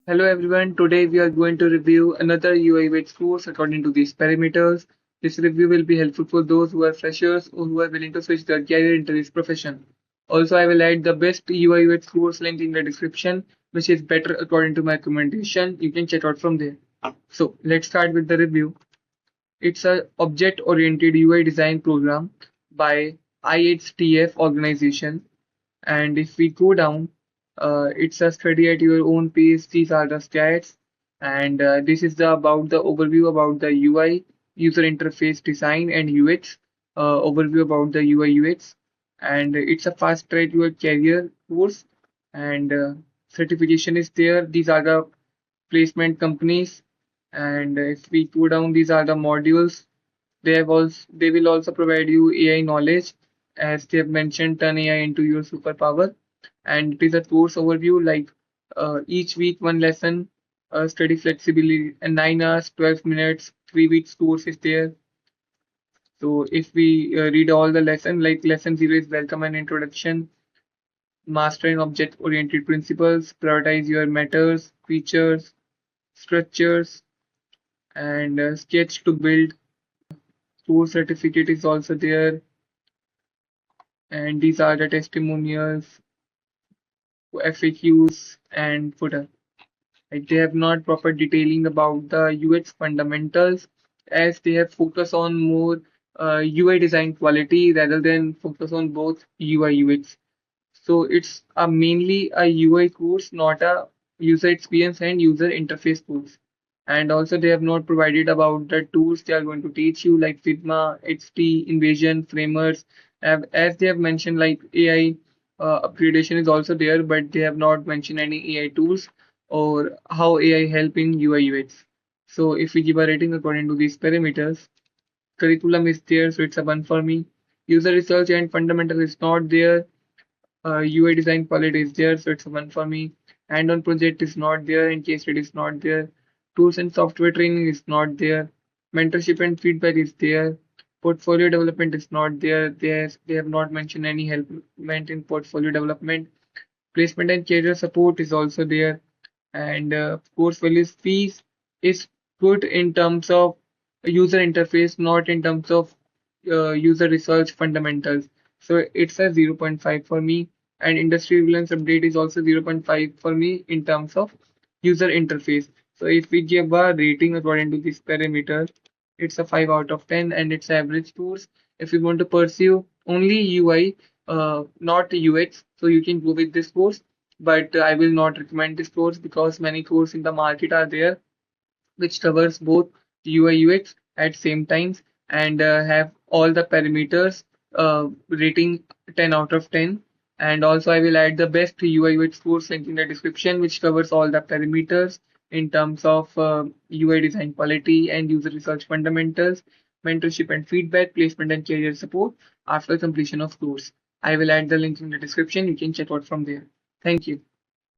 Hello everyone, today we are going to review another UI UX course according to these parameters. This review will be helpful for those who are freshers or who are willing to switch their career into this profession. Also, I will add the best UI UX course link in the description, which is better according to my recommendation. You can check out from there. So let's start with the review. It's a object-oriented UI design program by IxDF organization. And if we go down, it's a study at your own pace. These are the stats, and this is the about the overview about the UI, user interface design, and UX. Overview about the UI UX, and it's a fast track your career course, and certification is there. These are the placement companies, and if we go down, these are the modules. They will also provide you AI knowledge, as they have mentioned, turn AI into your superpower. And it is a course overview, like each week one lesson, study flexibility, and 9 hours, 12 minutes, 3 weeks course is there. So if we read all the lesson, like lesson zero is welcome and introduction, mastering object-oriented principles, prioritize your matters, features, structures, and sketch to build. Course certificate is also there, and these are the testimonials, FAQs, and footer. Like they have not proper detailing about the UX fundamentals, as they have focus on more UI design quality rather than focus on both UI UX. So it's a mainly a UI course, not a user experience and user interface course. And also they have not provided about the tools they are going to teach you, like Figma, XT, Invasion, Framers. As they have mentioned, like AI upgradation is also there, but they have not mentioned any AI tools or how AI help in UI UX. So if we give a rating according to these parameters, curriculum is there, so it's a one for me. User research and fundamental is not there. UI design quality is there, so it's a one for me. Hand-on project is not there, and case study is not there. Tools and software training is not there. Mentorship and feedback is there. Portfolio development is not there. They have not mentioned any help meant in portfolio development. Placement and career support is also there. And course values fees is good in terms of user interface, not in terms of user research fundamentals. So it's a zero point 0.5 for me, and industry relevance update is also 0.5 for me in terms of user interface. So if we give a rating according to this parameter, it's a 5 out of 10, and it's average course. If you want to pursue only UI, not UX, so you can go with this course, but I will not recommend this course because many courses in the market are there which covers both UI UX at same times, and have all the parameters, rating 10 out of 10. And also I will add the best UI UX course link in the description, which covers all the parameters in terms of UI design quality and user research fundamentals, mentorship and feedback, placement and career support after completion of course. I will add the link in the description. You can check out from there. Thank you.